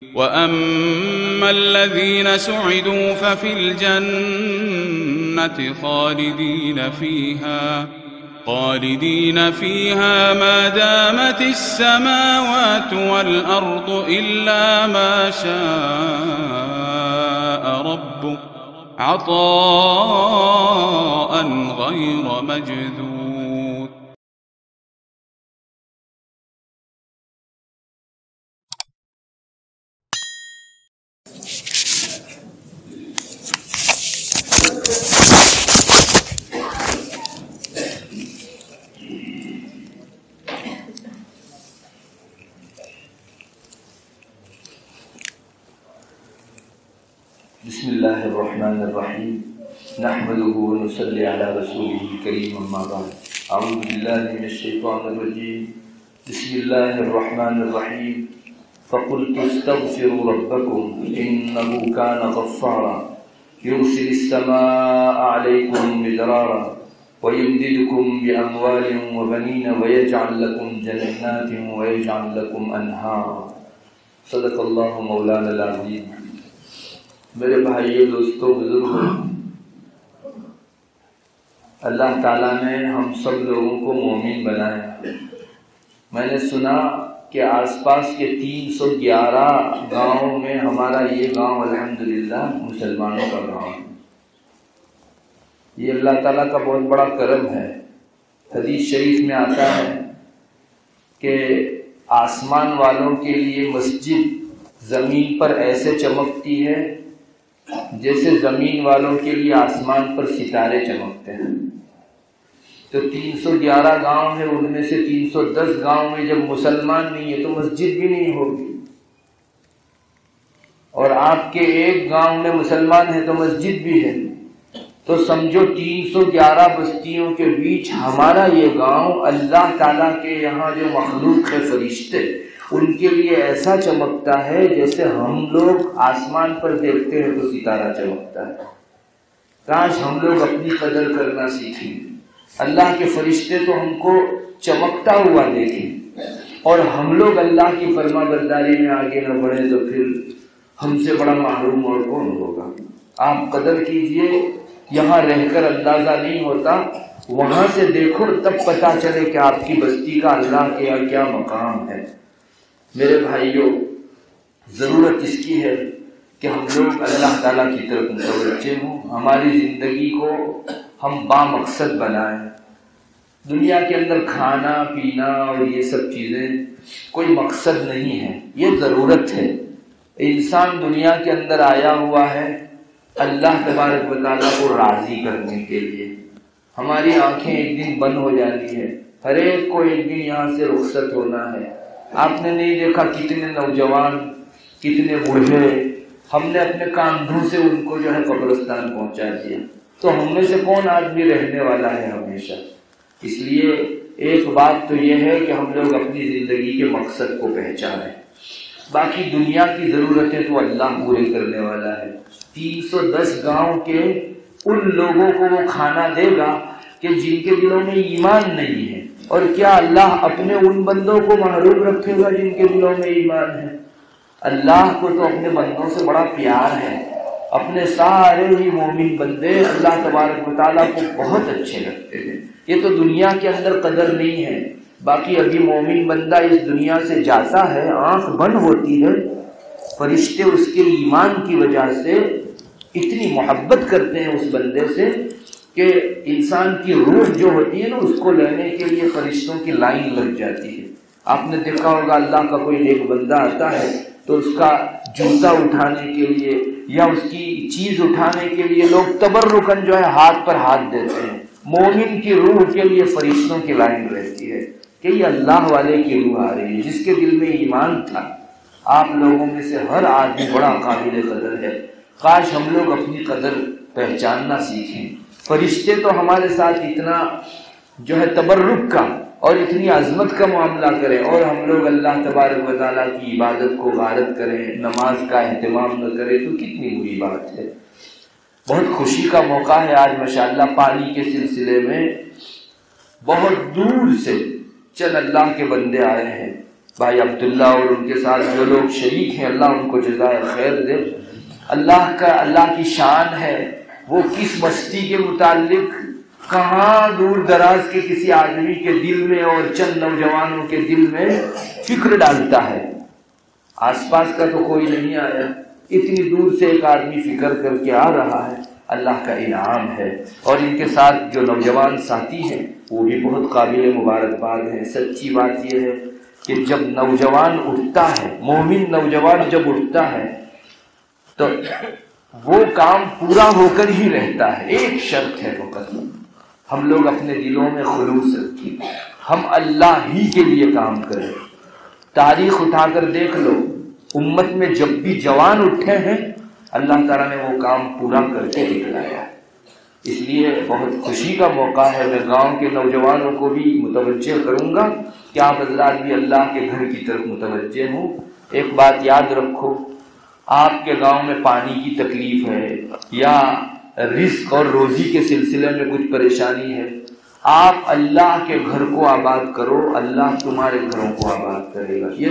وَأَمَّا الَّذِينَ سُعِدُوا فَفِي الْجَنَّةِ خَالِدِينَ فِيهَا مَا دَامَتِ السَّمَاوَاتُ وَالْأَرْضُ إِلَّا مَا شَاءَ رَبُّكَ عَطَاءً غَيْرَ مَجْذُوذٍ. بسم اللہ الرحمن الرحیم نحمده ونصلی علی رسوله الکریم اما بعد اعوذ باللہ من الشیطان الرجیم بسم اللہ الرحمن الرحیم فقلت استغفروا ربکم انه کان غفارا یرسل السماء علیکم مدرارا ویمددکم باموال وبنین ویجعل لکم جنات ویجعل لکم انہارا صدق اللہ مولانا العظیم. میرے بھائیو، دوستو، بزرگوں، اللہ تعالیٰ نے ہم سب لوگوں کو مومن بنایا. میں نے سنا کہ آس پاس کے 311 گاؤں میں ہمارا یہ گاؤں الحمدللہ مسلمانوں کا گاؤں ہے. یہ اللہ تعالیٰ کا بہت بڑا کرم ہے. حدیث شریف میں آتا ہے کہ آسمان والوں کے لیے مسجد زمین پر ایسے چمکتی ہے جیسے زمین والوں کے لیے آسمان پر ستارے چمکتے ہیں. تو 311 گاؤں ہیں، ان میں سے 310 گاؤں میں جب مسلمان نہیں ہے تو مسجد بھی نہیں ہوگی، اور آپ کے ایک گاؤں میں مسلمان ہے تو مسجد بھی ہے. تو سمجھو 311 بستیوں کے بیچ ہمارا یہ گاؤں اللہ تعالیٰ کے یہاں جو مخلوق ہے فرشتے، ان کے لیے ایسا چمکتا ہے جیسے ہم لوگ آسمان پر دیکھتے ہیں تو ستارہ چمکتا ہے. کاش ہم لوگ اپنی قدر کرنا سیکھیں. اللہ کے فرشتے تو ہم کو چمکتا ہوا دیکھیں، اور ہم لوگ اللہ کی فرما برداری میں آگے نہ بڑھیں تو پھر ہم سے بڑا محروم اور کون ہوگا. آپ قدر کیجئے. یہاں رہ کر اندازہ نہیں ہوتا، وہاں سے دیکھو تب پتہ چلے کہ آپ کی بستی کا اللہ کے یہاں کیا مقام ہے. میرے بھائیوں، ضرورت اس کی ہے کہ ہم لوگ اللہ تعالیٰ کی طرف متوجہ ہوں. ہماری زندگی کو ہم بامقصد بنائیں. دنیا کے اندر کھانا پینا اور یہ سب چیزیں کوئی مقصد نہیں ہے، یہ ضرورت ہے. انسان دنیا کے اندر آیا ہوا ہے اللہ تبارک و تعالیٰ کو راضی کرنے کے لیے. ہماری آنکھیں ایک دن بند ہو جاتی ہے، ہر ایک کو ایک دن یہاں سے رخصت ہونا ہے. آپ نے نہیں دیکھا کتنے نوجوان، کتنے بوڑھے ہم نے اپنے کاندھوں سے ان کو جو ہے قبرستان پہنچا دیا. تو ہم میں سے کون آدمی رہنے والا ہے ہمیشہ؟ اس لیے ایک بات تو یہ ہے کہ ہم لوگ اپنی زندگی کے مقصد کو پہچانیں. باقی دنیا کی ضرورتیں تو اللہ پورے کرنے والا ہے. 310 گاؤں کے ان لوگوں کو وہ کھانا دے گا کہ جن کے دلوں میں ایمان نہیں ہے. اور کیا اللہ اپنے ان بندوں کو محروم رکھے گا جن کے دلوں میں ایمان ہے؟ اللہ کو تو اپنے بندوں سے بڑا پیار ہے. اپنے سارے ہی مومن بندے اللہ تبارک و تعالیٰ کو بہت اچھے لگتے ہیں. یہ تو دنیا کے اندر قدر نہیں ہے. باقی ابھی مومن بندہ اس دنیا سے جاتا ہے، آنکھ بند ہوتی ہے، فرشتے اس کے ایمان کی وجہ سے اتنی محبت کرتے ہیں اس بندے سے کہ انسان کی روح جو ہوتی ہے نا، اس کو لینے کے لیے فرشتوں کی لائن لگ جاتی ہے. آپ نے دیکھا ہوگا اللہ کا کوئی نیک بندہ آتا ہے تو اس کا جوتا اٹھانے کے لیے یا اس کی چیز اٹھانے کے لیے لوگ تبرکن جو ہے ہاتھ پر ہاتھ دیتے ہیں. مومن کی روح کے لیے فرشتوں کی لائن رہتی ہے کہ یہ اللہ والے کی روح آ رہی ہے جس کے دل میں ایمان تھا. آپ لوگوں میں سے ہر آدمی بڑا قابل قدر ہے. کاش ہم لوگ اپنی قدر پہچاننا سیکھیں. فرشتے تو ہمارے ساتھ اتنا جو ہے تبرک کا اور اتنی عظمت کا معاملہ کریں، اور ہم لوگ اللہ تبارک و تعالیٰ کی عبادت کو غارت کریں، نماز کا اہتمام نہ کریں تو کتنی بری بات ہے. بہت خوشی کا موقع ہے آج ماشاءاللہ. پانی کے سلسلے میں بہت دور سے چند اللہ کے بندے آئے ہیں. بھائی عبداللہ اور ان کے ساتھ جو لوگ شریک ہیں، اللہ ان کو جزائے خیر دے۔ اللہ کی شان ہے، وہ کس بستی کے متعلق کہاں دور دراز کے کسی آدمی کے دل میں اور چند نوجوانوں کے دل میں فکر ڈالتا ہے۔ آس پاس کا تو کوئی نہیں آیا، اتنی دور سے ایک آدمی فکر کر کے آ رہا ہے، اللہ کا انعام ہے۔ اور ان کے ساتھ جو نوجوان ساتھی ہیں وہ بھی بہت قابل مبارکباد ہیں۔ سچی بات یہ ہے کہ جب نوجوان اٹھتا ہے، مومن نوجوان جب اٹھتا ہے تو وہ کام پورا ہو کر ہی رہتا ہے۔ ایک شرط ہے فقط، ہم لوگ اپنے دلوں میں خلوص رکھیں، ہم اللہ ہی کے لیے کام کریں۔ تاریخ اٹھا کر دیکھ لو، امت میں جب بھی جوان اٹھے ہیں اللہ تعالیٰ نے وہ کام پورا کر کے دکھلایا ہے۔ اس لیے بہت خوشی کا موقع ہے، میں گاؤں کے نوجوانوں کو بھی متوجہ کروں گا کہ آپ حضرات بھی اللہ کے گھر کی طرف متوجہ ہوں۔ ایک بات یاد رکھو، آپ کے گاؤں میں پانی کی تکلیف ہے یا رزق اور روزی کے سلسلے میں کچھ پریشانی ہے، آپ اللہ کے گھر کو آباد کرو، اللہ تمہارے گھروں کو آباد کرے گا۔ یہ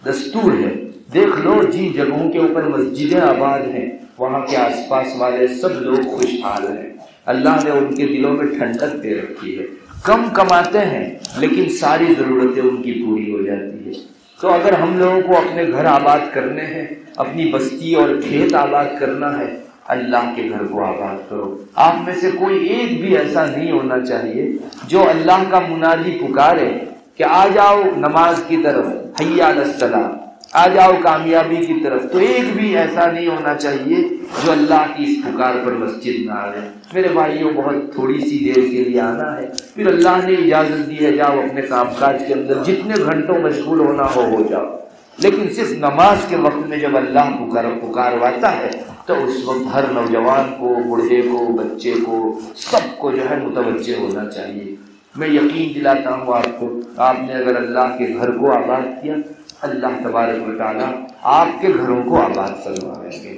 دستور ہے۔ دیکھ لو جن جگہوں کے اوپر مسجدیں آباد ہیں وہاں کے آس پاس والے سب لوگ خوشحال ہیں، اللہ نے ان کے دلوں میں ٹھنڈک دے رکھی ہے۔ کم کماتے ہیں لیکن ساری ضرورتیں ان کی پوری ہو جاتی ہے۔ تو اگر ہم لوگوں کو اپنے گھر آباد کرنے ہیں، اپنی بستی اور کھیت آباد کرنا ہے، اللہ کے گھر کو آباد کرو۔ آپ میں سے کوئی ایک بھی ایسا نہیں ہونا چاہیے جو اللہ کا منادی پکارے کہ آ جاؤ نماز کی طرف، حی علی الصلاۃ، آ جاؤ کامیابی کی طرف، تو ایک بھی ایسا نہیں ہونا چاہیے جو اللہ کی اس پکار پر مسجد نہ آئے۔ میرے بھائیوں، بہت تھوڑی سی دیر کے لیے آنا ہے، پھر اللہ نے اجازت دی ہے جاؤ اپنے کام کاج کے اندر جتنے گھنٹوں مشغول ہونا ہو جاؤ، لیکن صرف نماز کے وقت میں جب اللہ پکارواتا ہے تو اس وقت ہر نوجوان کو، بوڑھے کو، بچے کو، سب کو جو ہے متوجہ ہونا چاہیے۔ میں یقین دلاتا ہوں آپ کو، آپ نے اگر اللہ کے گھر کو آباد کیا، اللہ تبارک و تعالیٰ آپ کے گھروں کو آباد فرمائیں گے۔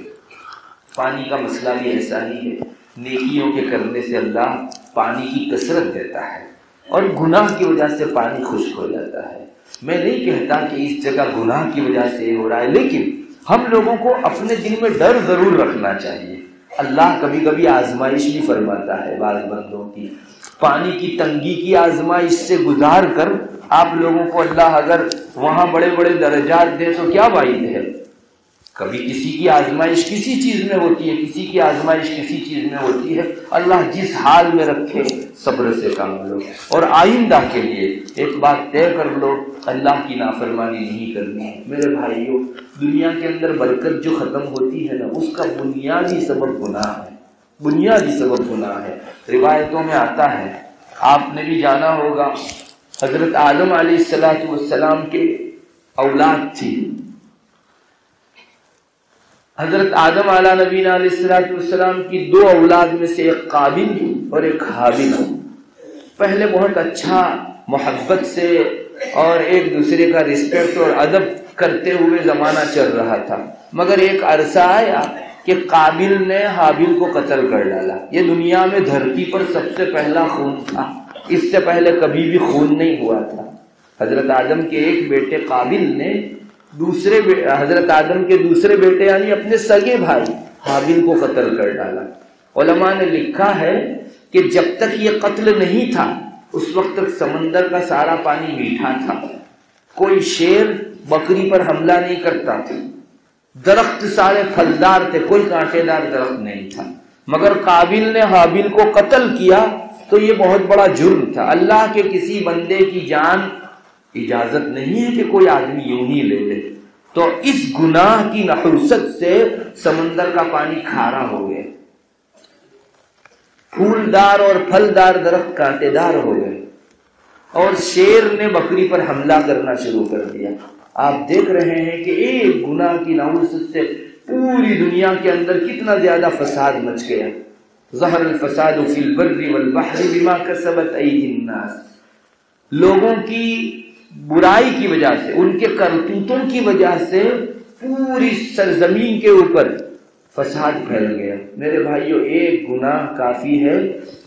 پانی کا مسئلہ بھی ایسا ہی ہے، نیکیوں کے کرنے سے اللہ پانی کی کثرت دیتا ہے اور گناہ کی وجہ سے پانی خشک ہو جاتا ہے۔ میں نہیں کہتا کہ اس جگہ گناہ کی وجہ سے ہو رہا ہے، لیکن ہم لوگوں کو اپنے دل میں ڈر ضرور رکھنا چاہیے۔ اللہ کبھی کبھی آزمائش بھی فرماتا ہے بعض بندوں کی، پانی کی تنگی کی آزمائش سے گزار کر آپ لوگوں کو اللہ اگر وہاں بڑے بڑے درجات دے تو کیا بعید ہے۔ کبھی کسی کی آزمائش کسی چیز میں ہوتی ہے، کسی کی آزمائش کسی چیز میں ہوتی ہے، اللہ جس حال میں رکھے صبر سے کام لو، اور آئندہ کے لیے ایک بات طے کر لو، اللہ کی نافرمانی نہیں کرنی ہے۔ میرے بھائیوں، دنیا کے اندر برکت جو ختم ہوتی ہے نا، اس کا بنیادی سبب گناہ ہے، بنیادی سبب گناہ ہے۔ روایتوں میں آتا ہے، آپ نے بھی جانا ہوگا، حضرت آدم علیہ السلام کے اولاد تھی۔ حضرت آدم علیہ نبینا علیہ السلام کی دو اولاد میں سے ایک قابل اور ایک حابل۔ پہلے بہت اچھا محبت سے اور ایک دوسرے کا رسپیکٹ اور ادب کرتے ہوئے زمانہ چل رہا تھا، مگر ایک عرصہ آیا کہ قابل نے حابل کو قتل کر ڈالا۔ یہ دنیا میں دھرتی پر سب سے پہلا خون تھا، اس سے پہلے کبھی بھی خون نہیں ہوا تھا۔ حضرت آدم کے ایک بیٹے قابل نے حضرت آدم کے دوسرے بیٹے یعنی اپنے سگے بھائی حابل کو قتل کر ڈالا۔ علماء نے لکھا ہے کہ جب تک یہ قتل نہیں تھا اس وقت تک سمندر کا سارا پانی میٹھا تھا، کوئی شیر بکری پر حملہ نہیں کرتا تھا، درخت سارے پھلدار تھے، کوئی کانٹے دار درخت نہیں تھا، مگر قابل نے حابل کو قتل کیا تو یہ بہت بڑا جرم تھا۔ اللہ کے کسی بندے کی جان اجازت نہیں ہے کہ کوئی آدمی یوں ہی لے لے، تو اس گناہ کی نحوست سے سمندر کا پانی کھارا ہو گیا، پھولدار اور پھلدار درخت کانٹے دار ہو گئے، اور شیر نے بکری پر حملہ کرنا شروع کر دیا۔ آپ دیکھ رہے ہیں کہ ایک گناہ کی نحوست سے پوری دنیا کے اندر کتنا زیادہ فساد مچ گیا۔ ظہر الفساد فی البر والبحر بما کسبت ایدی الناس، لوگوں کی برائی کی وجہ سے، ان کے کرتوتوں کی وجہ سے پوری سرزمین کے اوپر فساد پھیل گیا۔ میرے بھائیوں، ایک گناہ کافی ہے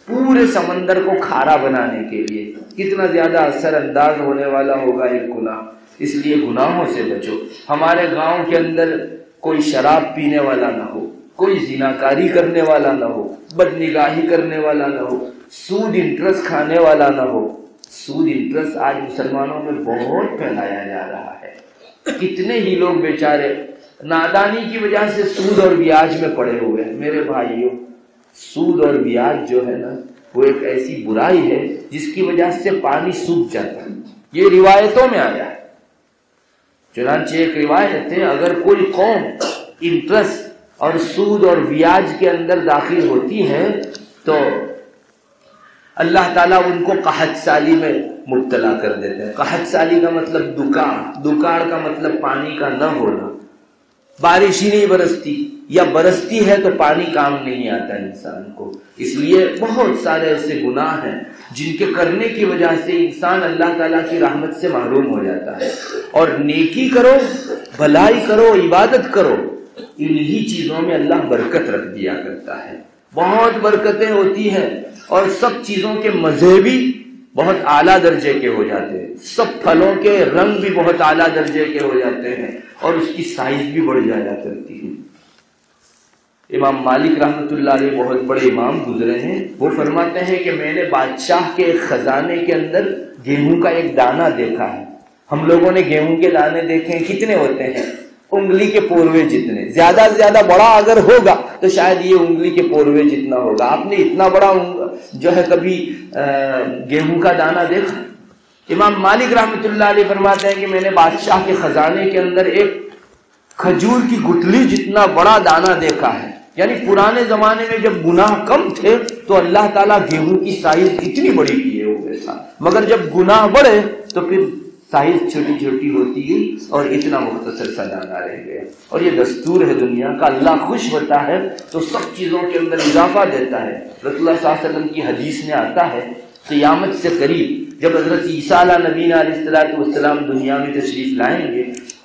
پورے سمندر کو کھارا بنانے کے لیے. کتنا زیادہ اثر انداز ہونے والا ہوگا ایک گناہ. اس لیے گناہوں سے بچو. ہمارے گاؤں کے اندر کوئی شراب پینے والا نہ ہو، کوئی زناکاری کرنے والا نہ ہو، بد نگاہی کرنے والا نہ ہو، سود انٹرسٹ کھانے والا نہ ہو. سود انٹرسٹ آج مسلمانوں میں بہت پھیلایا جا رہا ہے. کتنے ہی لوگ بیچارے نادانی کی وجہ سے سود اور بیاج میں پڑے ہوئے ہیں. میرے بھائیوں، سود اور بیاج جو ہے نا، وہ ایک ایسی برائی ہے جس کی وجہ سے پانی سوکھ جاتا ہے. یہ روایتوں میں آیا ہے. چنانچہ ایک روایت ہے، اگر کوئی قوم انٹرسٹ اور سود اور بیاج کے اندر داخل ہوتی ہے تو اللہ تعالیٰ ان کو قحط سالی میں مبتلا کر دیتے ہیں. قحط سالی کا مطلب دکاڑ کا مطلب پانی کا نہ ہونا. بارش ہی نہیں برستی یا برستی ہے تو پانی کام نہیں آتا انسان کو. اس لیے بہت سارے ایسے گناہ ہیں جن کے کرنے کی وجہ سے انسان اللہ تعالیٰ کی رحمت سے محروم ہو جاتا ہے. اور نیکی کرو، بھلائی کرو، عبادت کرو، انہی چیزوں میں اللہ برکت رکھ دیا کرتا ہے. بہت برکتیں ہوتی ہیں اور سب چیزوں کے مزے بھی بہت اعلیٰ درجے کے ہو جاتے ہیں. سب پھلوں کے رنگ بھی بہت اعلیٰ درجے کے ہو جاتے ہیں اور اس کی سائز بھی بڑھ جایا کرتی ہے. امام مالک رحمۃ اللہ علیہ بہت بڑے امام گزرے ہیں. وہ فرماتے ہیں کہ میں نے بادشاہ کے خزانے کے اندر گیہوں کا ایک دانہ دیکھا ہے. ہم لوگوں نے گیہوں کے دانے دیکھے ہیں، کتنے ہوتے ہیں؟ انگلی کے پوروے جتنے. زیادہ سے زیادہ بڑا اگر ہوگا تو شاید یہ انگلی کے پوروے جتنا ہوگا. آپ نے اتنا بڑا جو ہے کبھی گیہوں کا دانہ دیکھا؟ امام مالک رحمۃ اللہ علیہ فرماتے ہیں کہ میں نے بادشاہ کے خزانے کے اندر ایک کھجور کی گٹھلی جتنا بڑا دانہ دیکھا ہے. یعنی پرانے زمانے میں جب گناہ کم تھے تو اللہ تعالیٰ گیہوں کی سائز اتنی بڑی کیے ہوئے تھا، مگر جب گناہ بڑھے تو پھر سائز چھوٹی چھوٹی ہوتی گئی اور اتنا مختصر سا دانہ رہ گیا. اور یہ دستور ہے دنیا کا. اللہ خوش ہوتا ہے تو سب چیزوں کے اندر اضافہ دیتا ہے. رسول اللہ صلی اللہ علیہ وسلم کی حدیث میں آتا ہے قیامت سے قریب جب حضرت عیسیٰ علیہ نبینا علیہ السلام دنیا میں تشریف لائیں گے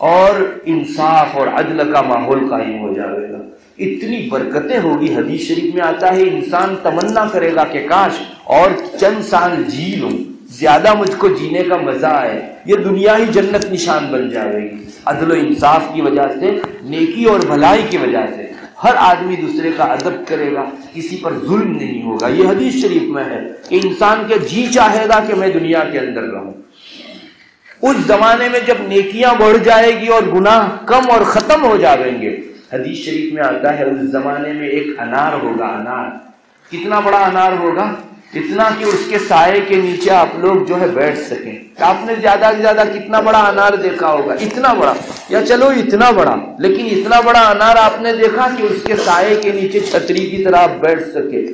اور انصاف اور عدل کا ماحول قائم ہو جائے گا، اتنی برکتیں ہوگی. حدیث شریف میں آتا ہے انسان تمنا کرے گا کہ کاش اور چند سال جی لوں، زیادہ مجھ کو جینے کا مزہ آئے. یہ دنیا ہی جنت نشان بن جائے گی. عدل و انصاف کی وجہ سے، نیکی اور بھلائی کی وجہ سے ہر آدمی دوسرے کا ادب کرے گا، کسی پر ظلم نہیں ہوگا. یہ حدیث شریف میں ہے کہ انسان کے جی چاہے گا کہ میں دنیا کے اندر رہوں. اس زمانے میں جب نیکیاں بڑھ جائے گی اور گناہ کم اور ختم ہو جائیں گے، حدیث شریف میں آتا ہے اس زمانے میں ایک انار ہوگا. انار کتنا بڑا انار ہوگا؟ اتنا کہ اس کے سائے کے نیچے آپ لوگ جو ہے بیٹھ سکیں. آپ نے زیادہ سے زیادہ کتنا بڑا انار دیکھا ہوگا؟ اتنا بڑا، یا چلو اتنا بڑا، لیکن اتنا بڑا انار آپ نے دیکھا کہ اس کے سائے کے نیچے چھتری کی طرح آپ بیٹھ سکے.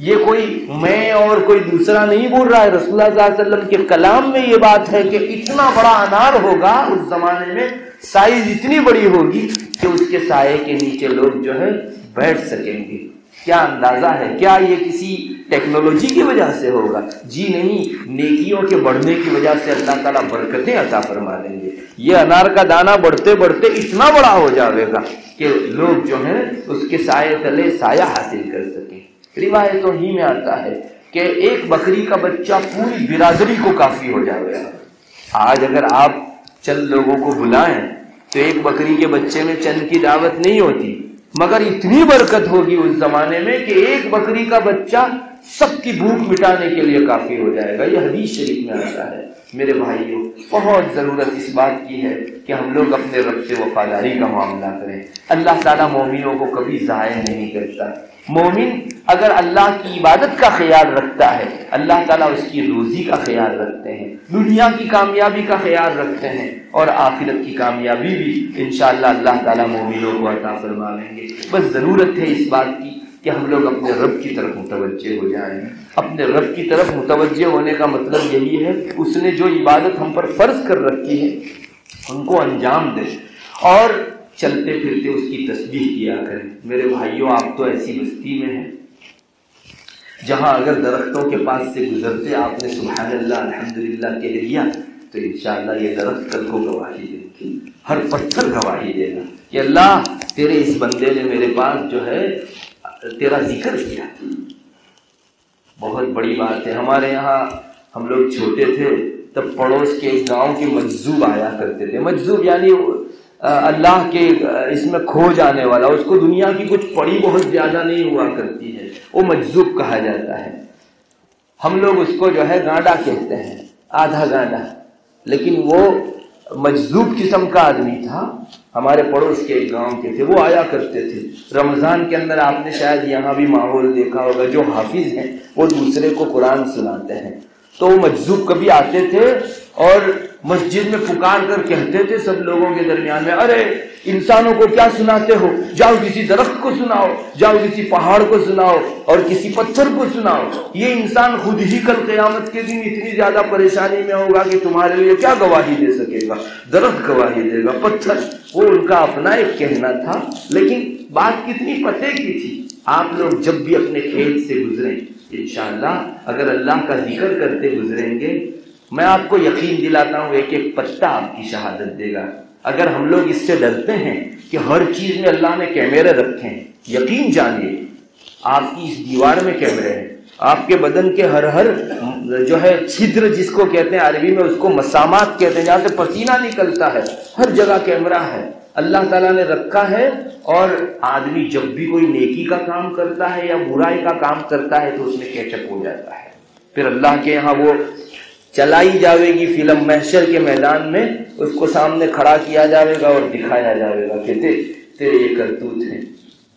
یہ کوئی میں اور کوئی دوسرا نہیں بول رہا ہے، رسول اللہ صلی اللہ علیہ وسلم کے کلام میں یہ بات ہے کہ اتنا بڑا انار ہوگا اس زمانے میں، سائز اتنی بڑی ہوگی کہ اس کے سائے کے نیچے لوگ جو ہے بیٹھ سکیں گے. کیا اندازہ ہے؟ کیا یہ کسی ٹیکنالوجی کی وجہ سے ہوگا؟ جی نہیں، نیکیوں کے بڑھنے کی وجہ سے اللہ تعالیٰ برکتیں عطا فرما دیں گے. یہ انار کا دانہ بڑھتے بڑھتے اتنا بڑا ہو جائے گا کہ لوگ جو ہیں اس کے سائے تلے سایہ حاصل کر سکیں. روایتوں ہی میں آتا ہے کہ ایک بکری کا بچہ پوری برادری کو کافی ہو جائے گا. آج اگر آپ چند لوگوں کو بلائیں تو ایک بکری کے بچے میں چند کی دعوت نہیں ہوتی، مگر اتنی برکت ہوگی اس زمانے میں کہ ایک بکری کا بچہ سب کی بھوک مٹانے کے لیے کافی ہو جائے گا. یہ حدیث شریف میں آتا ہے. میرے بھائیوں، بہت ضرورت اس بات کی ہے کہ ہم لوگ اپنے رب سے وفاداری کا معاملہ کریں. اللہ تعالیٰ مومنوں کو کبھی ضائع نہیں کرتا. مومن اگر اللہ کی عبادت کا خیال رکھتا ہے، اللہ تعالیٰ اس کی روزی کا خیال رکھتے ہیں، دنیا کی کامیابی کا خیال رکھتے ہیں، اور آخرت کی کامیابی بھی انشاءاللہ اللہ تعالیٰ مومنوں کو عطا فرمائیں گے. بس ضرورت ہے اس بات کی کہ ہم لوگ اپنے رب کی طرف متوجہ ہو جائیں. اپنے رب کی طرف متوجہ ہونے کا مطلب یہی ہے اس نے جو عبادت ہم پر فرض کر رکھی ہے ان کو انجام دیں اور چلتے پھرتے اس کی تسبیح کیا کریں. میرے بھائیوں، آپ تو ایسی بستی میں ہیں جہاں اگر درختوں کے پاس سے گزرتے آپ نے سبحان اللہ الحمدللہ کہہ دیا تو انشاءاللہ یہ درخت کل کو گواہی دے گی. ہر پتھر گواہی دے گا کہ اللہ تیرے اس بندے نے میرے پاس جو ہے تیرا ذکر کیا. بہت بڑی بات ہے. ہمارے یہاں ہم لوگ چھوٹے تھے تب پڑوس کے ایک گاؤں کے مجذوب آیا کرتے تھے. مجذوب یعنی اللہ کے اس میں کھو جانے والا، اس کو دنیا کی کچھ پڑی بہت زیادہ نہیں ہوا کرتی ہے، وہ مجذوب کہا جاتا ہے. ہم لوگ اس کو جو ہے گانڈا کہتے ہیں، آدھا گانڈا. لیکن وہ مجذوب قسم کا آدمی تھا. ہمارے پڑوس کے ایک گاؤں کے تھے، وہ آیا کرتے تھے رمضان کے اندر. آپ نے شاید یہاں بھی ماحول دیکھا ہوگا، جو حافظ ہیں وہ دوسرے کو قرآن سناتے ہیں. تو وہ مجذوب کبھی آتے تھے اور مسجد میں پکار کر کہتے تھے سب لوگوں کے درمیان میں، ارے انسانوں کو کیا سناتے ہو، جاؤ کسی درخت کو سناؤ، جاؤ کسی پہاڑ کو سناؤ اور کسی پتھر کو سناؤ. یہ انسان خود ہی کل قیامت کے دن اتنی زیادہ پریشانی میں ہوگا کہ تمہارے لیے کیا گواہی دے سکے گا، درخت گواہی دے گا، پتھر. وہ ان کا اپنا ایک کہنا تھا، لیکن بات کتنی پتے کی تھی. آپ لوگ جب بھی اپنے کھیت سے گزریں انشاءاللہ اگر اللہ کا ذکر کرتے گزریں گے، میں آپ کو یقین دلاتا ہوں ایک ایک پتا آپ کی شہادت دے گا. اگر ہم لوگ اس سے ڈرتے ہیں کہ ہر چیز میں اللہ نے کیمرے رکھے ہیں، یقین جانیے آپ کی اس دیوار میں کیمرے ہیں، آپ کے بدن کے ہر جو ہے چھدر جس کو کہتے ہیں عربی میں، اس کو مسامات کہتے ہیں، جہاں سے پسینہ نکلتا ہے، ہر جگہ کیمرہ ہے اللہ تعالیٰ نے رکھا ہے. اور آدمی جب بھی کوئی نیکی کا کام کرتا ہے یا برائی کا کام کرتا ہے تو اس میں کیچپ ہو جاتا ہے. پھر اللہ کے یہاں وہ چلائی جاوے گی فلم، محشر کے میدان میں اس کو سامنے کھڑا کیا جاوے گا اور دکھایا جاوے گا کہ تیرے یہ کرتوت ہیں.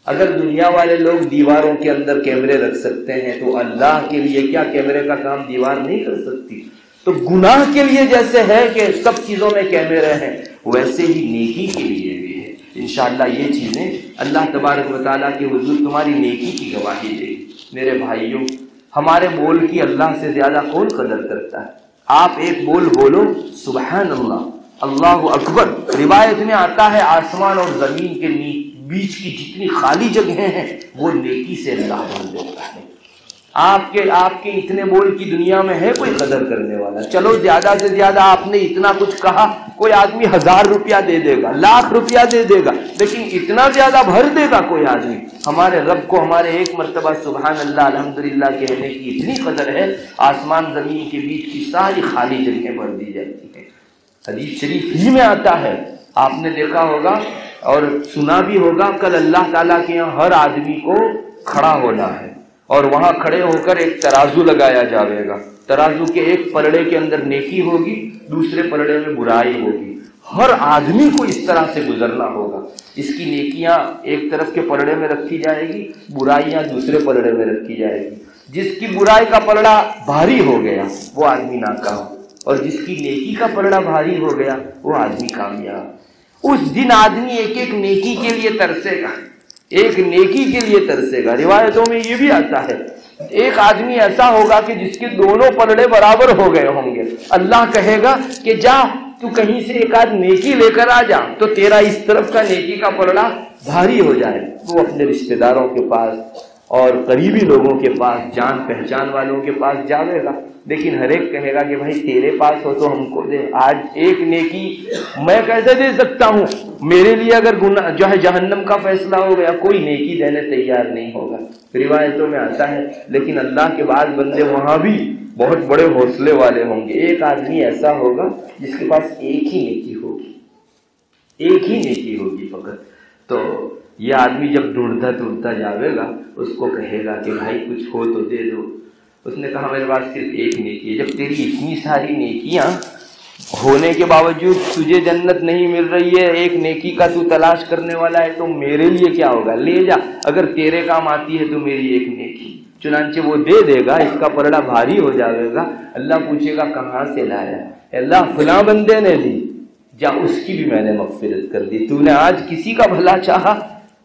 اگر دنیا والے لوگ دیواروں کے اندر کیمرے رکھ سکتے ہیں تو اللہ کے لیے کیا کیمرے کا کام دیوار نہیں کر سکتی؟ تو گناہ کے لیے جیسے ہے کہ سب چیزوں میں کیمرے ہیں، ویسے ہی نیکی کے لیے بھی ہے. انشاءاللہ یہ چیزیں اللہ تبارک و تعالیٰ کے حضور تمہاری نیکی کی گواہی دے گی. میرے بھائیوں، ہمارے بول کی اللہ سے زیادہ کون قدر کرتا ہے؟ آپ ایک بول بولو سبحان اللہ، اللہ اکبر. روایت میں آتا ہے آسمان اور زمین کے بیچ کی جتنی خالی جگہیں ہیں وہ نیکی سے اللہ بھر دیتا ہے. آپ کے اتنے بول کی دنیا میں ہے کوئی قدر کرنے والا؟ چلو زیادہ سے زیادہ آپ نے اتنا کچھ کہا، کوئی آدمی 1000 روپیہ دے دے گا، 1,00,000 روپیہ دے دے گا، لیکن اتنا زیادہ بھر دے گا کوئی آدمی؟ ہمارے رب کو ہمارے ایک مرتبہ سبحان اللہ الحمدللہ کہنے کی اتنی قدر ہے، آسمان زمین کے بیچ کی ساری خالی جگہیں بھر دی جاتی ہیں. حدیث شریف ہی میں آتا ہے، آپ نے دیکھا ہوگا اور سنا بھی ہوگا، کل اللہ تعالیٰ کے یہاں ہر آدمی کو کھڑا ہونا ہے اور وہاں کھڑے ہو کر ایک ترازو لگایا جاوے گا. ترازو کے ایک پلڑے کے اندر نیکی ہوگی، دوسرے پلڑے میں برائی ہوگی. ہر آدمی کو اس طرح سے گزرنا ہوگا. اس کی نیکیاں ایک طرف کے پلڑے میں رکھی جائے گی، برائیاں دوسرے پلڑے میں رکھی جائے گی. جس کی برائی کا پلڑا بھاری ہو گیا وہ آدمی ناکام، اور جس کی نیکی کا پلڑا بھاری ہو گیا وہ آدمی کامیاب. اس دن آدمی ایک ایک نیکی کے لیے ترسے گا، ایک نیکی کے لیے ترسے گا. روایتوں میں یہ بھی آتا ہے ایک آدمی ایسا ہوگا کہ جس کے دونوں پلڑے برابر ہو گئے ہوں گے. اللہ کہے گا کہ جا تو کہیں سے ایک آدھ نیکی لے کر آ جا، تو تیرا اس طرف کا نیکی کا پلڑا بھاری ہو جائے. وہ اپنے رشتہ داروں کے پاس اور قریبی لوگوں کے پاس، جان پہچان والوں کے پاس جاوے گا، لیکن ہر ایک کہے گا کہ بھائی تیرے پاس ہو تو ہم کو دے. آج ایک نیکی میں کیسے دے سکتا ہوں؟ میرے لیے اگر گناہ جو ہے جہنم کا فیصلہ ہو گیا، کوئی نیکی دینے تیار نہیں ہوگا. روایتوں میں آتا ہے. لیکن اللہ کے بعد بندے وہاں بھی بہت بڑے حوصلے والے ہوں گے. ایک آدمی ایسا ہوگا جس کے پاس ایک ہی نیکی ہوگی، ایک ہی نیکی ہوگی فقط. تو یہ آدمی جب ڈھونڈتا جاوے گا، اس کو کہے گا کہ بھائی کچھ ہو تو دے دو. اس نے کہا میرے پاس صرف ایک نیکی ہے. جب تیری اتنی ساری نیکیاں ہونے کے باوجود تجھے جنت نہیں مل رہی ہے، ایک نیکی کا تو تلاش کرنے والا ہے، تو میرے لیے کیا ہوگا؟ لے جا، اگر تیرے کام آتی ہے تو میری ایک نیکی. چنانچہ وہ دے دے گا، اس کا پلڑا بھاری ہو جائے گا. اللہ پوچھے گا کہاں سے لایا؟ اللہ فلاں بندے نے دی. جا، اس کی بھی میں نے مغفرت کر دی. تو نے آج کسی کا بھلا چاہا،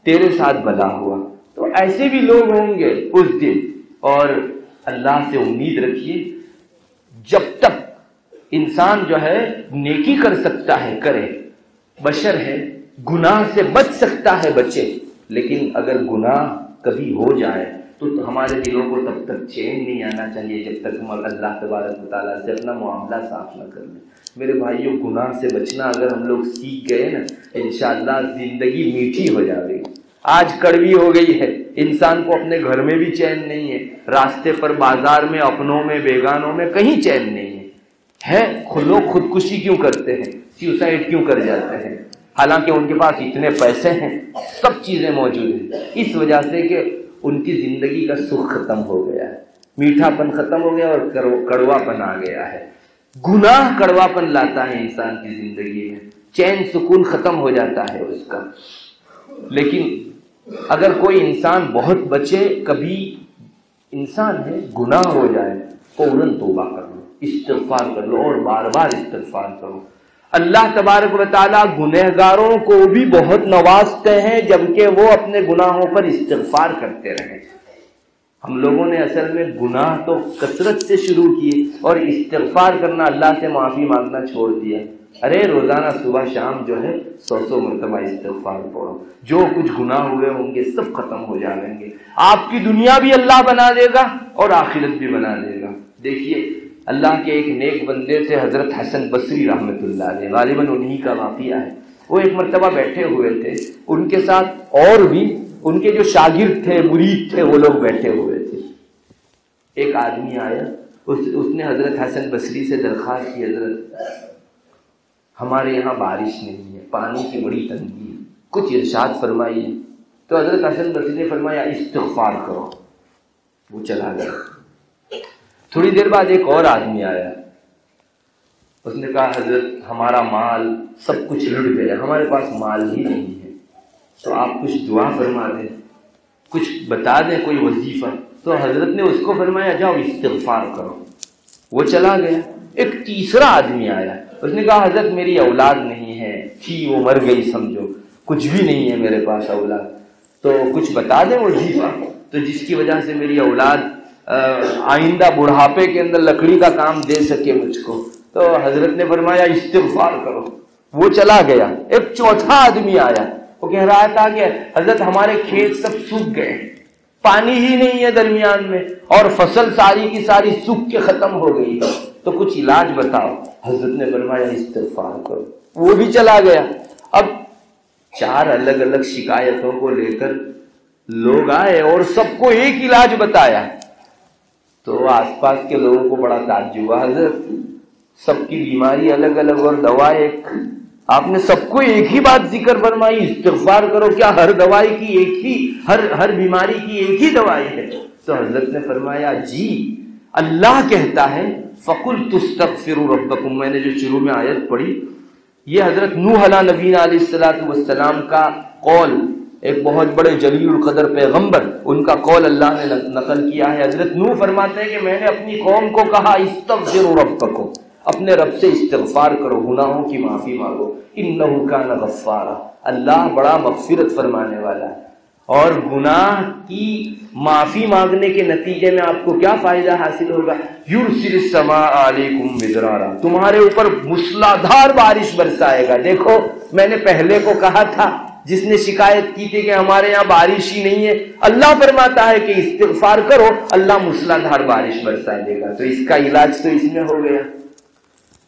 تیرے ساتھ بھلا ہوا. تو ایسے بھی لوگ ہوں گے اس دن. اور اللہ سے امید رکھیے، جب تک انسان جو ہے نیکی کر سکتا ہے کرے، بشر ہے، گناہ سے بچ سکتا ہے بچے. لیکن اگر گناہ کبھی ہو جائے تو ہمارے دلوں کو تب تک چین نہیں آنا چاہیے جب تک ہم اللہ تبارک و تعالیٰ سے اپنا معاملہ صاف نہ کر لیں. میرے بھائیوں، گناہ سے بچنا اگر ہم لوگ سیکھ گئے نا، انشاءاللہ زندگی میٹھی ہو جائے گی. آج کڑوی ہو گئی ہے، انسان کو اپنے گھر میں بھی چین نہیں ہے، راستے پر بازار میں اپنوں میں بیگانوں میں کہیں چین نہیں ہے۔ لوگ خودکشی کیوں کرتے ہیں، سیوسائڈ کیوں کر جاتے ہیں، حالانکہ ان کے پاس اتنے پیسے ہیں، سب چیزیں موجود ہیں، اس وجہ سے کہ ان کی زندگی کا سکھ ختم ہو گیا ہے، میٹھا پن ختم ہو گیا اور کڑوا پن آ گیا ہے۔ گناہ کڑوا پن لاتا ہے انسان کی زندگی میں، چین سکون ختم ہو جاتا ہے اس کا۔ لیکن اگر کوئی انسان بہت بچے، کبھی انسان ہے گناہ ہو جائے، فوراً توبہ کر لو، استغفار کر لو اور بار بار استغفار کرو۔ اللہ تبارک و تعالیٰ گنہگاروں کو بھی بہت نوازتے ہیں جبکہ وہ اپنے گناہوں پر استغفار کرتے رہیں۔ ہم لوگوں نے اصل میں گناہ تو کثرت سے شروع کیے اور استغفار کرنا، اللہ سے معافی مانگنا چھوڑ دیا۔ ارے روزانہ صبح شام جو ہے 100 مرتبہ استغفار پڑھو، جو کچھ گناہ ہوئے ہوں گے سب ختم ہو جائیں گے، آپ کی دنیا بھی اللہ بنا دے گا اور آخرت بھی بنا دے گا۔ دیکھیے اللہ کے ایک نیک بندے تھے حضرت حسن بصری رحمۃ اللہ علیہ، غالباً انہی کا واقعہ ہے۔ وہ ایک مرتبہ بیٹھے ہوئے تھے، ان کے ساتھ اور بھی ان کے جو شاگرد تھے، مرید تھے، وہ لوگ بیٹھے ہوئے تھے۔ ایک آدمی آیا، اس نے حضرت حسن بصری سے درخواست کی، حضرت ہمارے یہاں بارش نہیں ہے، پانی کی بڑی تنگی ہے، کچھ ارشاد فرمائیے۔ تو حضرت حسن بصری نے فرمایا استغفار کرو۔ وہ چلا گیا۔ تھوڑی دیر بعد ایک اور آدمی آیا، اس نے کہا حضرت ہمارا مال سب کچھ لٹ گیا، ہمارے پاس مال ہی نہیں ہے، تو آپ کچھ دعا فرما دیں، کچھ بتا دیں کوئی وظیفہ۔ تو حضرت نے اس کو فرمایا جاؤ استغفار کرو۔ وہ چلا گیا۔ ایک تیسرا آدمی آیا، اس نے کہا حضرت میری اولاد نہیں ہے، تھی وہ مر گئی، سمجھو کچھ بھی نہیں ہے میرے پاس اولاد، تو کچھ بتا دیں وظیفہ تو جس کی وجہ سے میری اولاد آئندہ بڑھاپے کے اندر لکڑی کا کام دے سکے مجھ کو۔ تو حضرت نے فرمایا استغفار کرو۔ وہ چلا گیا۔ ایک چوتھا آدمی آیا، وہ کہہ رہا تھا کہ حضرت ہمارے کھیت سب سوکھ گئے، پانی ہی نہیں ہے درمیان میں، اور فصل ساری کی ساری سوکھ کے ختم ہو گئی، تو کچھ علاج بتاؤ۔ حضرت نے فرمایا استغفار کرو۔ وہ بھی چلا گیا۔ اب 4 الگ الگ شکایتوں کو لے کر لوگ آئے اور سب کو ایک علاج بتایا، تو آس پاس کے لوگوں کو بڑا تعجب ہوا، حضرت سب کی بیماری الگ الگ اور دوا ایک، آپ نے سب کو ایک ہی بات ذکر فرمائی استغفار کرو، کیا ہر دوائی کی ایک ہی، ہر بیماری کی ایک ہی دوائی ہے؟ تو حضرت نے فرمایا جی، اللہ کہتا ہے فَقُلْتُ اسْتَغْفِرُوا رَبَّكُمْ، میں نے جو شروع میں آیت پڑھی، یہ حضرت نوح علیہ نبی علیہ السلام کا قول، ایک بہت بڑے جلیل القدر پیغمبر، ان کا قول اللہ نے نقل کیا ہے۔ حضرت نوح فرماتے ہیں کہ میں نے اپنی قوم کو کہا استغفروا ربکم، اپنے رب سے استغفار کرو، گناہوں کی معافی مانگو، انہ کان غفارا، اللہ بڑا مغفرت فرمانے والا ہے۔ اور گناہ کی معافی مانگنے کے نتیجے میں آپ کو کیا فائدہ حاصل ہوگا؟ یرسل السماء علیکم مدرارا، تمہارے اوپر موسلادھار بارش برسائے گا۔ دیکھو میں نے پہلے کو کہا تھا، جس نے شکایت کی تھی کہ ہمارے یہاں بارش ہی نہیں ہے، اللہ فرماتا ہے کہ استغفار کرو، اللہ موسلادھار بارش برسا دے گا۔ تو اس کا علاج تو اس میں ہو گیا۔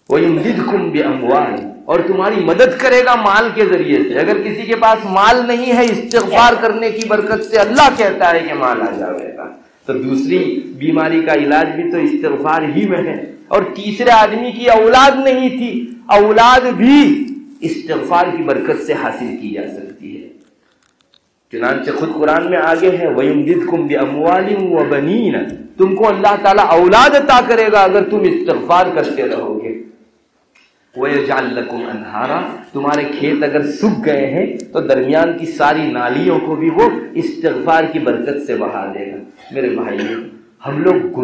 وَيُمْدِدْكُمْ بِأَمْوَالٍ، اور تمہاری مدد کرے گا مال کے ذریعے سے۔ اگر کسی کے پاس مال نہیں ہے، استغفار کرنے کی برکت سے اللہ کہتا ہے کہ مال آ جائے گا۔ تو دوسری بیماری کا علاج بھی تو استغفار ہی میں ہے۔ اور تیسرے آدمی کی اولاد نہیں تھی، اولاد بھی استغفار کی برکت سے حاصل کی جا سکتی ہے۔ چنانچہ خود قرآن میں آگے ہے وَيُمْدِدْكُمْ بِأَمْوَالٍ وَبَنِينَ، تم کو اللہ تعالیٰ اولاد عطا کرے گا اگر تم استغفار کرتے رہو گے۔ وَيَجْعَلْ لَكُمْ أَنْهَارًا، تمہارے کھیت اگر سوکھ گئے ہیں تو درمیان کی ساری نالیوں کو بھی وہ استغفار کی برکت سے بہا دے گا۔ میرے بھائیوں، ہم لوگ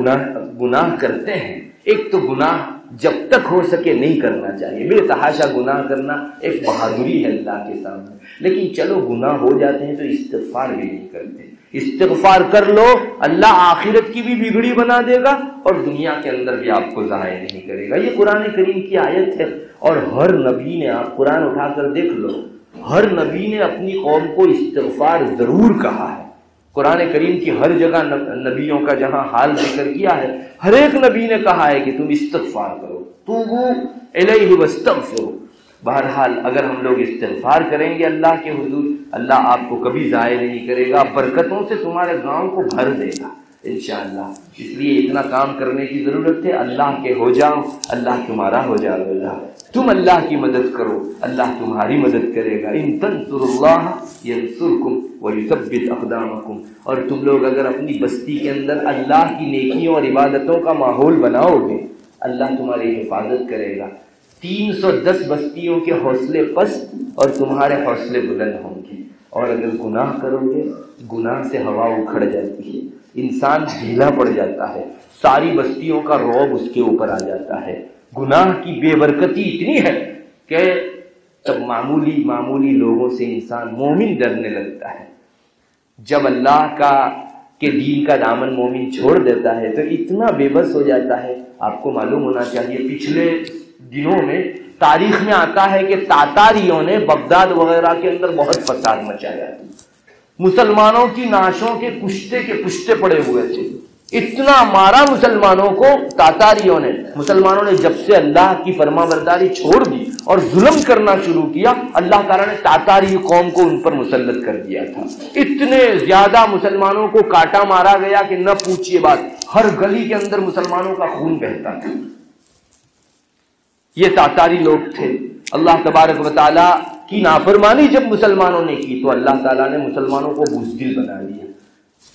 گناہ کرتے ہیں، ایک تو گناہ جب تک ہو سکے نہیں کرنا چاہیے، بے تحاشا گناہ کرنا ایک بہادری ہے اللہ کے سامنے، لیکن چلو گناہ ہو جاتے ہیں تو استغفار بھی نہیں کرتے۔ استغفار کر لو، اللہ آخرت کی بھی بگڑی بنا دے گا اور دنیا کے اندر بھی آپ کو ضائع نہیں کرے گا۔ یہ قرآن کریم کی آیت ہے، اور ہر نبی نے، آپ قرآن اٹھا کر دیکھ لو، ہر نبی نے اپنی قوم کو استغفار ضرور کہا ہے۔ قرآن کریم کی ہر جگہ نبیوں کا جہاں حال ذکر کیا ہے، ہر ایک نبی نے کہا ہے کہ تم استغفار کرو، توبوا الیہ واستغفروا۔ بہرحال اگر ہم لوگ استغفار کریں گے اللہ کے حضور، اللہ آپ کو کبھی ضائع نہیں کرے گا، برکتوں سے تمہارے گاؤں کو بھر دے گا انشاءاللہ۔ اس لیے اتنا کام کرنے کی ضرورت ہے، اللہ کے ہو جاؤ، اللہ تمہارا ہو جائے گا۔ تم اللہ کی مدد کرو، اللہ تمہاری مدد کرے گا۔ ان تنصروا اللہ ینصرکم ویثبت اقدامکم۔ اور تم لوگ اگر اپنی بستی کے اندر اللہ کی نیکیوں اور عبادتوں کا ماحول بناؤ گے، اللہ تمہاری حفاظت کرے گا۔ 310 بستیوں کے حوصلے پست اور تمہارے حوصلے بلند ہوں گے۔ اور اگر گناہ کرو گے، گناہ سے ہوا اکھڑ جاتی ہے، انسان ڈھیلا پڑ جاتا ہے، ساری بستیوں کا رعب اس کے اوپر آ جاتا ہے۔ گناہ کی بے برکتی اتنی ہے کہ تب معمولی لوگوں سے انسان مومن ڈرنے لگتا ہے۔ جب اللہ کے دین کا دامن مومن چھوڑ دیتا ہے تو اتنا بے بس ہو جاتا ہے۔ آپ کو معلوم ہونا چاہیے، پچھلے دنوں میں تاریخ میں آتا ہے کہ تاتاریوں نے بغداد وغیرہ کے اندر بہت فساد مچایا تھا، مسلمانوں کی نعشوں کے پشتے پڑے ہوئے تھے، اتنا مارا مسلمانوں کو تاتاریوں نے۔ مسلمانوں نے جب سے اللہ کی فرما برداری چھوڑ دی اور ظلم کرنا شروع کیا، اللہ تعالیٰ نے تاتاری قوم کو ان پر مسلط کر دیا تھا۔ اتنے زیادہ مسلمانوں کو کاٹا مارا گیا کہ نہ پوچھئے بات، ہر گلی کے اندر مسلمانوں کا خون بہتا تھا۔ یہ تاتاری لوگ تھے۔ اللہ تبارک و تعالیٰ کی نافرمانی جب مسلمانوں نے کی تو اللہ تعالیٰ نے مسلمانوں کو بزدل بنا دیا۔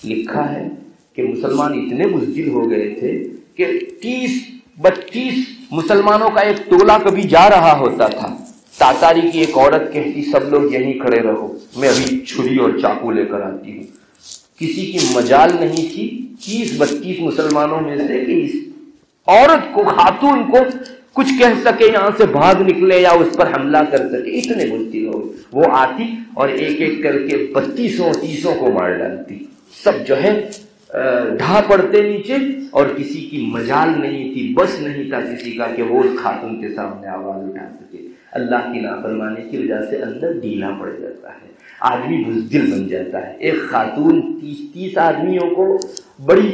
لکھا ہے کہ مسلمان اتنے بزدل ہو گئے تھے کہ 30-32 مسلمانوں کا ایک ٹولہ کبھی جا رہا ہوتا تھا، تاتاری کی ایک عورت کہتی سب لوگ یہیں کھڑے رہو، میں ابھی چھری اور چاقو لے کر آتی ہوں۔ کسی کی مجال نہیں تھی 30-32 مسلمانوں میں سے کہ اس عورت کو، خاتون کو کچھ کہہ سکے، یہاں سے بھاگ نکلے یا اس پر حملہ کر سکے۔ اتنے بزدل ہو، وہ آتی اور ایک ایک کر کے 3200 کو مار ڈالتی۔ سب جو ہے ڈھا پڑتے نیچے، اور کسی کی مجال نہیں تھی، بس نہیں تھا کسی کا کہ وہ اس خاتون کے سامنے آواز اٹھا سکے۔ اللہ کی نافرمانی کی وجہ سے اندر ڈھیلا پڑ جاتا ہے، آدمی بزدل بن جاتا ہے۔ ایک خاتون 30 آدمیوں کو بڑی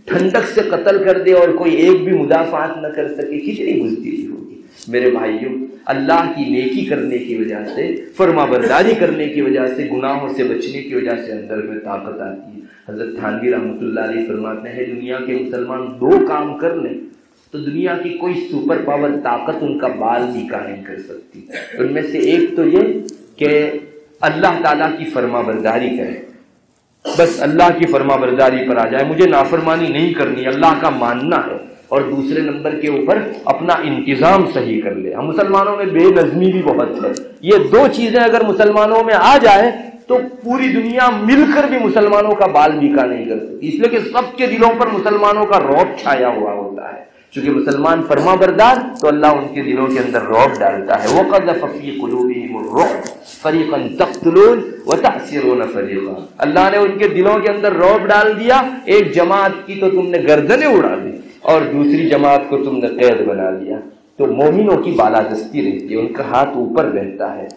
ٹھنڈک سے قتل کر دے اور کوئی ایک بھی مدافعت نہ کر سکے، کتنی بزدلی ہوگی۔ میرے بھائیوں، اللہ کی نیکی کرنے کی وجہ سے، فرما برداری کرنے کی وجہ سے، گناہوں سے بچنے کی وجہ سے اندر میں طاقت آتی ہے۔ حضرت تھانوی رحمۃ اللہ علیہ فرماتے ہیں دنیا کے مسلمان 2 کام کر لیں تو دنیا کی کوئی سپر پاور طاقت ان کا بال نیکا نہیں کر سکتی۔ ان میں سے ایک تو یہ کہ اللہ تعالیٰ کی فرما برداری کرے، بس اللہ کی فرما برداری پر آ جائے، مجھے نافرمانی نہیں کرنی، اللہ کا ماننا ہے۔ اور دوسرے نمبر کے اوپر اپنا انتظام صحیح کر لے۔ ہم مسلمانوں میں بے نظمی بھی بہت ہے، یہ 2 چیزیں اگر مسلمانوں میں آ جائے تو پوری دنیا مل کر بھی مسلمانوں کا بال بیکا نہیں کر سکتی، اس لیے کہ سب کے دلوں پر مسلمانوں کا رعب چھایا ہوا ہوتا ہے۔ چونکہ مسلمان فرما بردار تو اللہ ان کے دلوں کے اندر رعب ڈالتا ہے۔ وَقَذَفَ فِي قُلُوبِهِمُ الرُّعْبَ فَرِيقًا تَقْتُلُونَ وَتَأْسِرُونَ فَرِيقًا۔ اللہ نے ان کے دلوں کے اندر رعب ڈال دیا، ایک جماعت کی تو تم نے گردنیں اڑا دی اور دوسری جماعت کو تم نے قید بنا لیا۔ تو مومنوں کی بالادستی رہتی ہے، ان کا ہاتھ اوپر رہتا ہے۔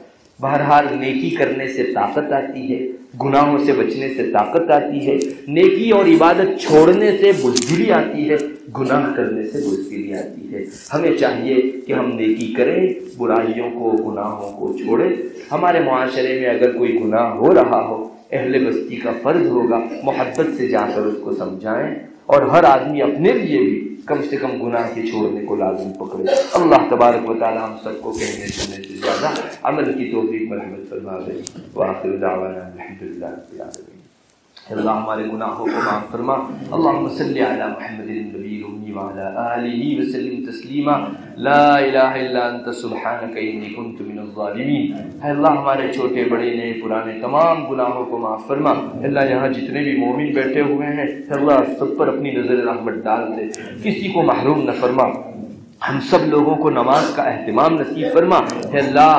بہرحال نیکی کرنے سے طاقت آتی ہے، گناہوں سے بچنے سے طاقت آتی ہے، نیکی اور عبادت چھوڑنے سے بزدلی آتی ہے، گناہ کرنے سے بزدلی آتی ہے۔ ہمیں چاہیے کہ ہم نیکی کریں، برائیوں کو، گناہوں کو چھوڑیں۔ ہمارے معاشرے میں اگر کوئی گناہ ہو رہا ہو، اہل بستی کا فرض ہوگا محبت سے جا کر اس کو سمجھائیں، اور ہر آدمی اپنے لیے بھی کم سے کم گناہ کے چھوڑنے کو لازم پکڑے۔ اللہ تبارک و تعالی ہم سب کو کہنے سننے سے زیادہ عمل کی توفیق مرحمت فرما دے۔ وآخر دعوانا الحمدللہ رب العالمین۔ اللہ ہمارے گناہوں کو معاف فرما۔ اللہم صلی علی محمد النبی الامی وعلی آلہ وسلم تسلیما۔ لا الہ الا انت سبحانک انی کنت من الظالمین۔ اے اللہ ہمارے چھوٹے بڑے نئے پرانے تمام گناہوں کو معاف فرما۔ اللہ یہاں جتنے بھی مومن بیٹھے ہوئے ہیں اللہ سب پر اپنی نظر رحمت ڈال دے، کسی کو محروم نہ فرما۔ ہم سب لوگوں کو نماز کا اہتمام نصیب فرما۔ اے اللہ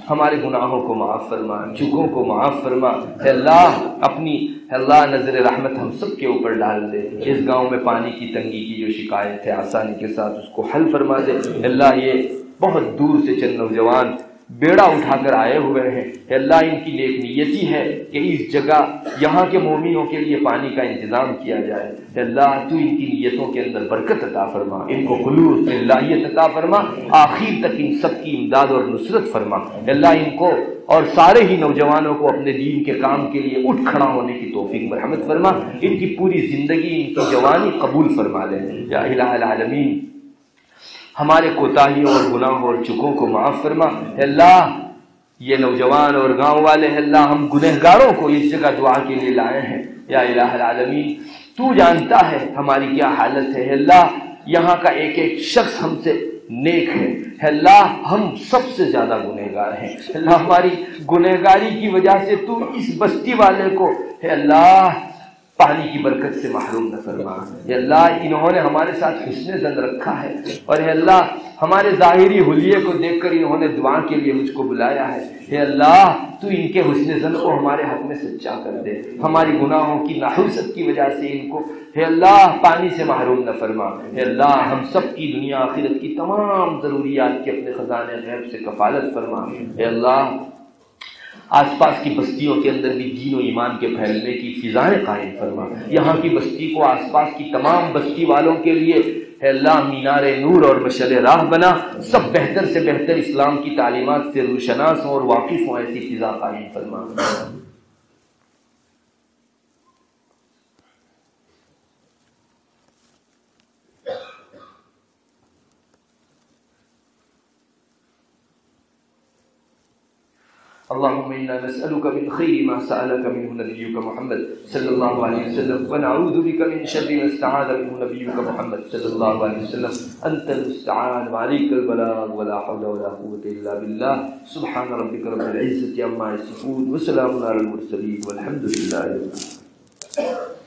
ہمارے گناہوں کو معاف فرما، چوکوں کو معاف فرما۔ اے اللہ اپنی اللہ نظر رحمت ہم سب کے اوپر ڈال دے۔ اس گاؤں میں پانی کی تنگی کی جو شکایت ہے آسانی کے ساتھ اس کو حل فرما دے۔ اللہ یہ بہت دور سے چند نوجوان بیڑا اٹھا کر آئے ہوئے ہیں، اے اللہ ان کی نیک نیتی ہے کہ اس جگہ یہاں کے مومنوں کے لیے پانی کا انتظام کیا جائے، اے اللہ تو ان کی نیتوں کے اندر برکت عطا فرما، ان کو خلوص للہیت عطا فرما، آخر تک ان سب کی امداد اور نصرت فرما، اے اللہ ان کو اور سارے ہی نوجوانوں کو اپنے دین کے کام کے لیے اٹھ کھڑا ہونے کی توفیق مرحمت فرما، ان کی پوری زندگی ان کی جوانی قبول فرما لے یا الہ العالمین۔ ہمارے کوتاہیوں اور گناہوں اور چکوں کو معاف فرما، اے اللہ یہ نوجوان اور گاؤں والے اے اللہ ہم گنہگاروں کو اس جگہ دعا کے لیے لائے ہیں یا الہ العالمین، تو جانتا ہے ہماری کیا حالت ہے، اے اللہ یہاں کا ایک ایک شخص ہم سے نیک ہے، اے اللہ ہم سب سے زیادہ گنہگار ہیں، اے اللہ ہماری گنہگاری کی وجہ سے تو اس بستی والے کو اے اللہ پانی کی برکت سے محروم نہ فرما، اے اللہ انہوں نے ہمارے ساتھ حسن ظن رکھا ہے اور اے اللہ ہمارے ظاہری حلیے کو دیکھ کر انہوں نے دعا کے لیے مجھ کو بلایا ہے، اے اللہ تو ان کے حسن ظن کو ہمارے حق میں سچا کر دے، ہماری گناہوں کی نحوست کی وجہ سے ان کو اے اللہ پانی سے محروم نہ فرما، اے اللہ ہم سب کی دنیا آخرت کی تمام ضروریات کے اپنے خزانے غیب سے کفالت فرما، اے اللہ آس پاس کی بستیوں کے اندر بھی دین و ایمان کے پھیلنے کی فضائیں قائم فرما، یہاں کی بستی کو آس پاس کی تمام بستی والوں کے لیے اے اللہ مینار نور اور مشعل راہ بنا، سب بہتر سے بہتر اسلام کی تعلیمات سے روشناس اور واقف ہوں، ایسی فضا قائم فرما۔ اللهم إنا نسألك من خير ما سألك منه نبيك محمد صلى الله عليه وسلم، ونعوذ بك من شر ما استعاذ منه نبيك محمد صلى الله عليه وسلم، أنت المستعان وعليك البلاغ ولا حول ولا قوة إلا بالله، سبحان ربك رب العزة عما يصفون وسلام على المرسلين والحمد لله رب العالمين۔